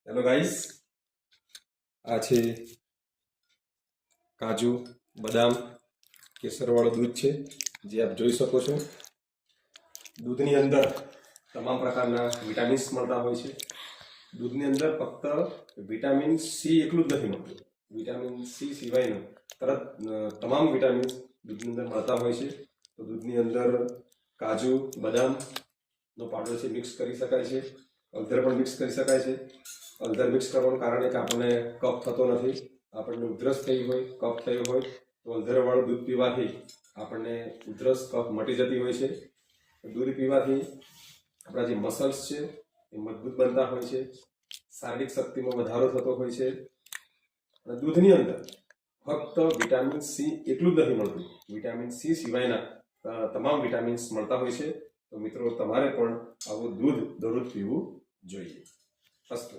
Hello guys, આ છે કાજુ બદામ કેસરવાળું દૂધ છે જે આપ જોઈ શકો છો. દૂધની અંદર તમામ પ્રકારના વિટામિન્સ મળતા હોય છે. દૂધની અંદર ફક્ત વિટામિન સી એકલું જ નથી મળતું, વિટામિન સી સિવાયનું તમામ વિટામિન્સ દૂધની અંદર મળતા હોય છે. તો દૂધની અંદર કાજુ બદામનો પાવડર છે મિક્સ કરી શકાય છે, હળદર પણ મિક્સ કરી શકાય છે. હળદર મિક્સ કરવાનું કારણ કે આપણને કફ થતો નથી. આપણને ઉધરસ થઈ હોય, કફ થયો હોય તો હળદરવાળું દૂધ પીવાથી આપણને ઉધરસ કફ મટી જતી હોય છે. દૂધ પીવાથી આપણા જે મસલ્સ છે એ મજબૂત બનતા હોય છે, શારીરિક શક્તિમાં વધારો થતો હોય છે. અને દૂધની અંદર ફક્ત વિટામિન સી એકલું જ નથી મળતું, વિટામિન સી સિવાયના તમામ વિટામિન્સ મળતા હોય છે. તો મિત્રો, તમારે પણ આવું દૂધ દરરોજ પીવું જોઈએ. અસ્તુ.